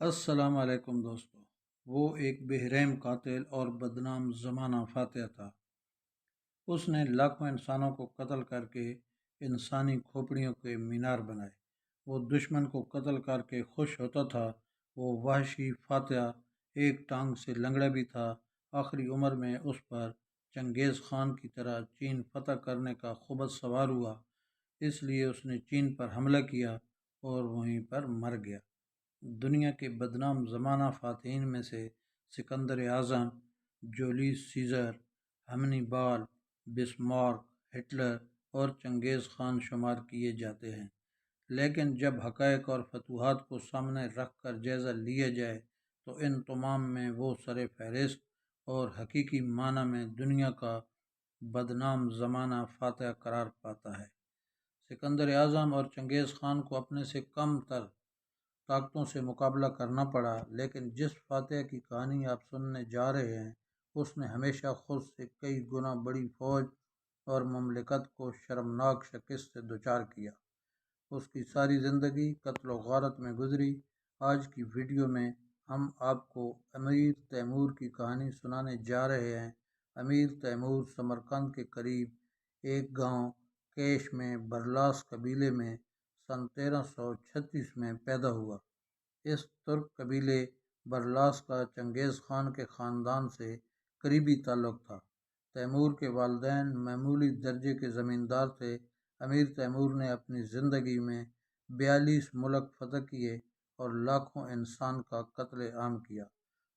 السلام علیکم دوستو۔ وہ ایک بے رحم قاتل اور بدنام زمانہ فاتح تھا۔ اس نے لاکھوں انسانوں کو قتل کر کے انسانی کھوپڑیوں کے مینار بنائے۔ وہ دشمن کو قتل کر کے خوش ہوتا تھا۔ وہ وحشی فاتح ایک ٹانگ سے لنگڑا بھی تھا۔ آخری عمر میں اس پر چنگیز خان کی طرح چین فتح کرنے کا خبث سوار ہوا، اس لیے اس نے چین پر حملہ کیا اور وہیں پر مر گیا۔ دنیا کے بدنام زمانہ فاتحین میں سے سکندر اعظم، جولیس سیزر، ہمنی بال، بسمارک، ہٹلر اور چنگیز خان شمار کیے جاتے ہیں، لیکن جب حقائق اور فتوحات کو سامنے رکھ کر جائزہ لیا جائے تو ان تمام میں وہ سر فہرست اور حقیقی معنی میں دنیا کا بدنام زمانہ فاتح قرار پاتا ہے۔ سکندر اعظم اور چنگیز خان کو اپنے سے کم تر طاقتوں سے مقابلہ کرنا پڑا، لیکن جس فاتح کی کہانی آپ سننے جا رہے ہیں اس نے ہمیشہ خود سے کئی گنا بڑی فوج اور مملکت کو شرمناک شکست سے دوچار کیا۔ اس کی ساری زندگی قتل و غارت میں گزری۔ آج کی ویڈیو میں ہم آپ کو امیر تیمور کی کہانی سنانے جا رہے ہیں۔ امیر تیمور سمرقند کے قریب ایک گاؤں کیش میں برلاس قبیلے میں سن 1336 میں پیدا ہوا۔ اس ترک قبیلے برلاس کا چنگیز خان کے خاندان سے قریبی تعلق تھا۔ تیمور کے والدین معمولی درجے کے زمیندار تھے۔ امیر تیمور نے اپنی زندگی میں 42 ملک فتح کیے اور لاکھوں انسان کا قتل عام کیا۔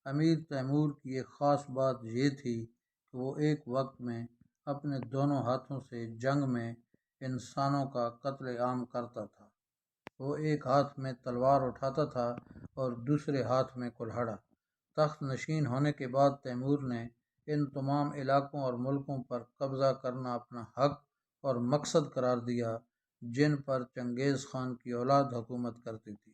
امیر تیمور کی ایک خاص بات یہ تھی کہ وہ ایک وقت میں اپنے دونوں ہاتھوں سے جنگ میں انسانوں کا قتل عام کرتا تھا۔ وہ ایک ہاتھ میں تلوار اٹھاتا تھا اور دوسرے ہاتھ میں کلہاڑا۔ تخت نشین ہونے کے بعد تیمور نے ان تمام علاقوں اور ملکوں پر قبضہ کرنا اپنا حق اور مقصد قرار دیا جن پر چنگیز خان کی اولاد حکومت کرتی تھی۔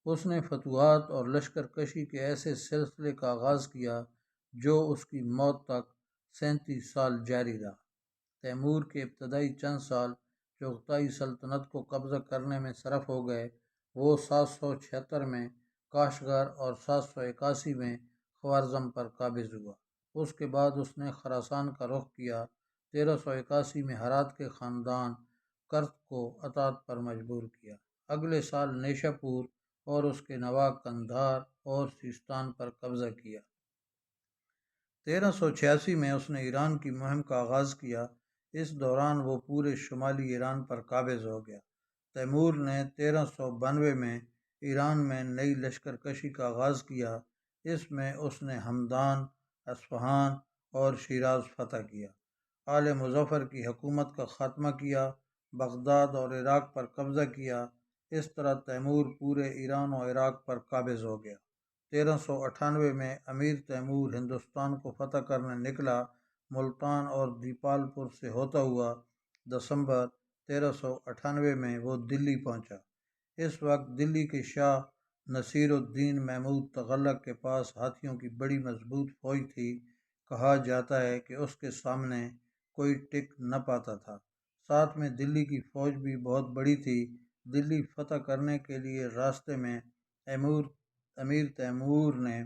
اس نے فتوحات اور لشکر کشی کے ایسے سلسلے کا آغاز کیا جو اس کی موت تک 37 سال جاری رہا۔ تیمور کے ابتدائی چند سال چغتائی سلطنت کو قبضہ کرنے میں صرف ہو گئے۔ وہ 776 میں کاشغر اور 781 میں خوارزم پر قابض ہوا۔ اس کے بعد اس نے خراسان کا رخ کیا۔ 1381 میں ہرات کے خاندان کرت کو اطاعت پر مجبور کیا۔ اگلے سال نیشا پور اور اس کے نواح قندھار اور سیستان پر قبضہ کیا۔ 1386 میں اس نے ایران کی مہم کا آغاز کیا۔ اس دوران وہ پورے شمالی ایران پر قابض ہو گیا۔ تیمور نے 1392 میں ایران میں نئی لشکر کشی کا آغاز کیا۔ اس میں اس نے ہمدان، اصفہان اور شیراز فتح کیا۔ آل مظفر کی حکومت کا خاتمہ کیا، بغداد اور عراق پر قبضہ کیا۔ اس طرح تیمور پورے ایران و عراق پر قابض ہو گیا۔ 1398 میں امیر تیمور ہندوستان کو فتح کرنے نکلا۔ ملتان اور دیپال پور سے ہوتا ہوا دسمبر 1398 میں وہ دلی پہنچا۔ اس وقت دلی کے شاہ نصیر الدین محمود تغلق کے پاس ہاتھیوں کی بڑی مضبوط فوج تھی۔ کہا جاتا ہے کہ اس کے سامنے کوئی ٹک نہ پاتا تھا۔ ساتھ میں دلی کی فوج بھی بہت بڑی تھی۔ دلی فتح کرنے کے لیے راستے میں امیر تیمور نے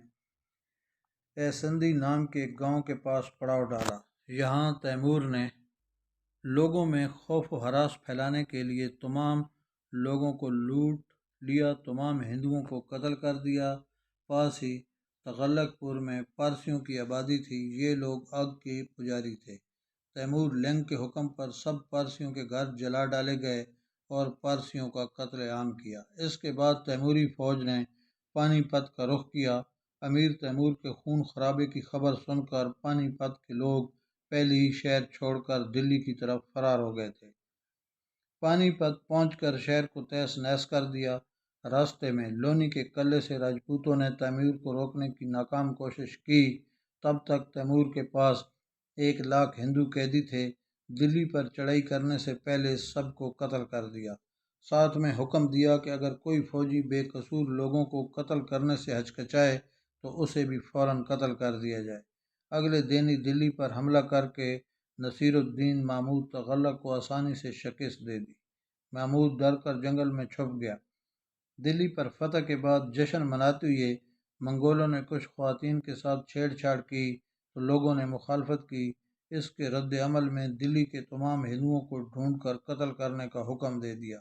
ایسندی نام کے ایک گاؤں کے پاس پڑاؤ ڈالا۔ یہاں تیمور نے لوگوں میں خوف و ہراس پھیلانے کے لیے تمام لوگوں کو لوٹ لیا، تمام ہندوؤں کو قتل کر دیا۔ پاس ہی تغلق پور میں پارسیوں کی آبادی تھی۔ یہ لوگ آگ کے پجاری تھے۔ تیمور لنگ کے حکم پر سب پارسیوں کے گھر جلا ڈالے گئے اور پارسیوں کا قتل عام کیا۔ اس کے بعد تیموری فوج نے پانی پت کا رخ کیا۔ امیر تیمور کے خون خرابے کی خبر سن کر پانی پت کے لوگ پہلے ہی شہر چھوڑ کر دلی کی طرف فرار ہو گئے تھے۔ پانی پت پہنچ کر شہر کو تہس نہس کر دیا۔ راستے میں لونی کے قلعے سے راجپوتوں نے تیمور کو روکنے کی ناکام کوشش کی۔ تب تک تیمور کے پاس 1 لاکھ ہندو قیدی تھے۔ دلی پر چڑھائی کرنے سے پہلے سب کو قتل کر دیا۔ ساتھ میں حکم دیا کہ اگر کوئی فوجی بے قصور لوگوں کو قتل کرنے سے ہچکچائے تو اسے بھی فوراً قتل کر دیا جائے۔ اگلے دن ہی دلی پر حملہ کر کے نصیر الدین محمود تغلق کو آسانی سے شکست دے دی۔ محمود ڈر کر جنگل میں چھپ گیا۔ دلی پر فتح کے بعد جشن مناتے ہوئے منگولوں نے کچھ خواتین کے ساتھ چھیڑ چھاڑ کی تو لوگوں نے مخالفت کی۔ اس کے رد عمل میں دلی کے تمام ہندوؤں کو ڈھونڈ کر قتل کرنے کا حکم دے دیا۔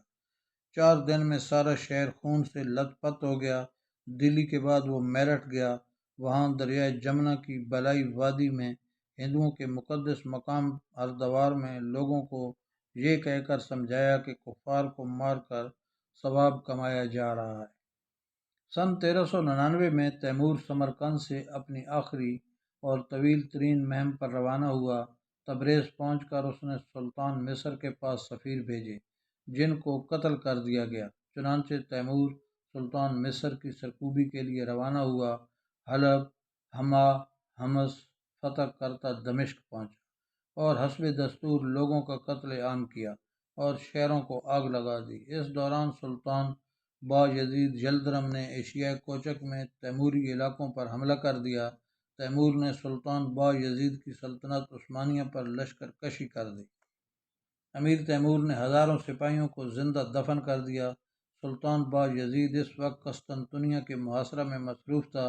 4 دن میں سارا شہر خون سے لت پت ہو گیا۔ دلی کے بعد وہ میرٹھ گیا۔ وہاں دریائے جمنا کی بالائی وادی میں ہندوؤں کے مقدس مقام ہردوار میں لوگوں کو یہ کہہ کر سمجھایا کہ کفار کو مار کر ثواب کمایا جا رہا ہے۔ سن 1399 میں تیمور سمرقند سے اپنی آخری اور طویل ترین مہم پر روانہ ہوا۔ تبریز پہنچ کر اس نے سلطان مصر کے پاس سفیر بھیجے جن کو قتل کر دیا گیا۔ چنانچہ تیمور سلطان مصر کی سرکوبی کے لیے روانہ ہوا۔ حلب، ہما، حمص فتح کرتا دمشق پہنچا اور حسب دستور لوگوں کا قتل عام کیا اور شہروں کو آگ لگا دی۔ اس دوران سلطان با یزید یلدرم نے ایشیائے کوچک میں تیموری علاقوں پر حملہ کر دیا۔ تیمور نے سلطان با یزید کی سلطنت عثمانیہ پر لشکر کشی کر دی۔ امیر تیمور نے ہزاروں سپاہیوں کو زندہ دفن کر دیا۔ سلطان با یزید اس وقت قسطنطنیہ کے محاصرہ میں مصروف تھا۔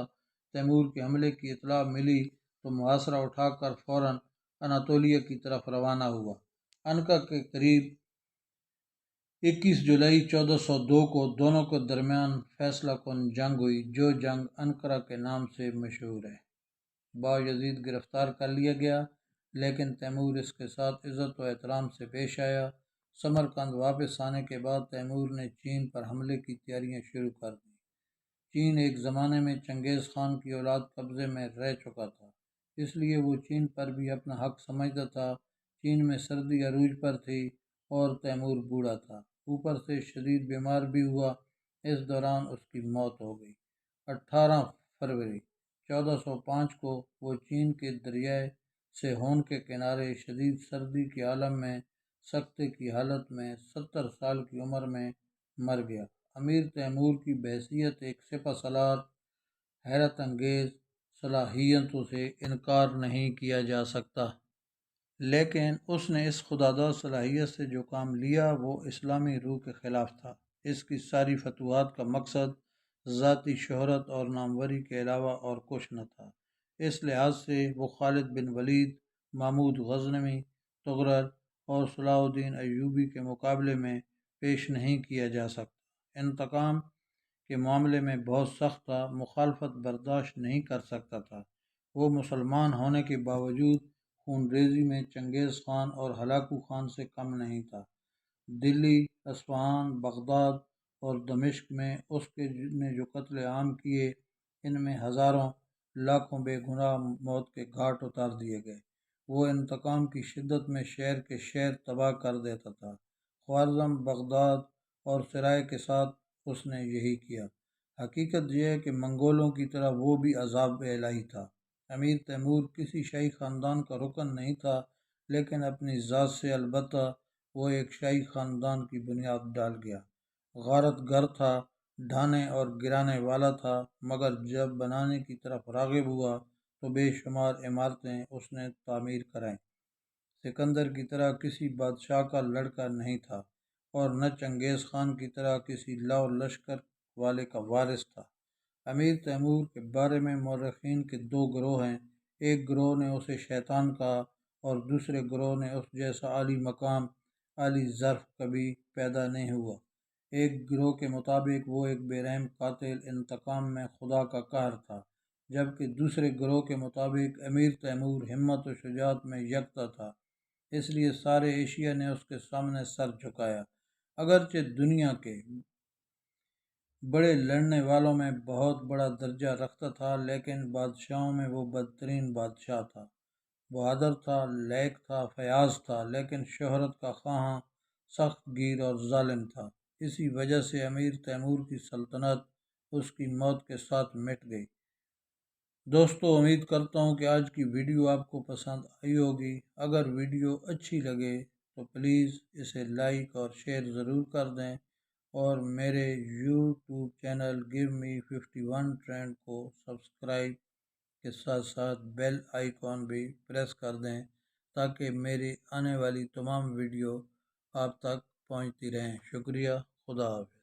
تیمور کے حملے کی اطلاع ملی تو محاصرہ اٹھا کر فوراً اناطولیہ کی طرف روانہ ہوا۔ انکا کے قریب 21 جولائی 1402 کو دونوں کے درمیان فیصلہ کن جنگ ہوئی جو جنگ انقرہ کے نام سے مشہور ہے۔ با یزید گرفتار کر لیا گیا لیکن تیمور اس کے ساتھ عزت و احترام سے پیش آیا۔ سمرقند واپس آنے کے بعد تیمور نے چین پر حملے کی تیاریاں شروع کر دیں۔ چین ایک زمانے میں چنگیز خان کی اولاد قبضے میں رہ چکا تھا، اس لیے وہ چین پر بھی اپنا حق سمجھتا تھا۔ چین میں سردی عروج پر تھی اور تیمور بوڑھا تھا، اوپر سے شدید بیمار بھی ہوا۔ اس دوران اس کی موت ہو گئی۔ 18 فروری 1405 کو وہ چین کے دریائے سیہون کے کنارے شدید سردی کے عالم میں سکتے کی حالت میں 70 سال کی عمر میں مر گیا۔ امیر تیمور کی بحیثیت ایک سپہ سالار حیرت انگیز صلاحیتوں سے انکار نہیں کیا جا سکتا، لیکن اس نے اس خداداد صلاحیت سے جو کام لیا وہ اسلامی روح کے خلاف تھا۔ اس کی ساری فتوحات کا مقصد ذاتی شہرت اور ناموری کے علاوہ اور کچھ نہ تھا۔ اس لحاظ سے وہ خالد بن ولید، محمود غزنوی، تغرل اور صلاح الدین ایوبی کے مقابلے میں پیش نہیں کیا جا سکتا۔ انتقام کے معاملے میں بہت سخت تھا، مخالفت برداشت نہیں کر سکتا تھا۔ وہ مسلمان ہونے کے باوجود خون ریزی میں چنگیز خان اور ہلاکو خان سے کم نہیں تھا۔ دلی، اصفہان، بغداد اور دمشق میں اس کے نے جو قتل عام کیے ان میں ہزاروں لاکھوں بے گناہ موت کے گھاٹ اتار دیے گئے۔ وہ انتقام کی شدت میں شہر کے شہر تباہ کر دیتا تھا۔ خوارزم، بغداد اور سرائے کے ساتھ اس نے یہی کیا۔ حقیقت یہ ہے کہ منگولوں کی طرح وہ بھی عذاب الہی تھا۔ امیر تیمور کسی شاہی خاندان کا رکن نہیں تھا، لیکن اپنی ذات سے البتہ وہ ایک شاہی خاندان کی بنیاد ڈال گیا۔ غارت گر تھا، ڈھانے اور گرانے والا تھا، مگر جب بنانے کی طرف راغب ہوا تو بے شمار عمارتیں اس نے تعمیر کرائیں۔ سکندر کی طرح کسی بادشاہ کا لڑکا نہیں تھا اور نہ چنگیز خان کی طرح کسی لاؤ لشکر والے کا وارث تھا۔ امیر تیمور کے بارے میں مورخین کے 2 گروہ ہیں۔ ایک گروہ نے اسے شیطان کہا اور دوسرے گروہ نے اس جیسا عالی مقام، عالی ظرف کبھی پیدا نہیں ہوا۔ ایک گروہ کے مطابق وہ ایک بے رحم قاتل انتقام میں خدا کا قہر تھا، جبکہ دوسرے گروہ کے مطابق امیر تیمور ہمت و شجاعت میں یکتا تھا، اس لیے سارے ایشیا نے اس کے سامنے سر جھکایا۔ اگرچہ دنیا کے بڑے لڑنے والوں میں بہت بڑا درجہ رکھتا تھا، لیکن بادشاہوں میں وہ بدترین بادشاہ تھا۔ بہادر تھا، لائق تھا، فیاض تھا، لیکن شہرت کا خواہاں، سخت گیر اور ظالم تھا۔ اسی وجہ سے امیر تیمور کی سلطنت اس کی موت کے ساتھ مٹ گئی۔ دوستو، امید کرتا ہوں کہ آج کی ویڈیو آپ کو پسند آئی ہوگی۔ اگر ویڈیو اچھی لگے تو پلیز اسے لائک اور شیئر ضرور کر دیں اور میرے یوٹیوب چینل گیو می 51 ٹرینڈ کو سبسکرائب کے ساتھ ساتھ بیل آئیکن بھی پریس کر دیں تاکہ میری آنے والی تمام ویڈیو آپ تک پہنچتی رہیں۔ شکریہ، خدا حافظ۔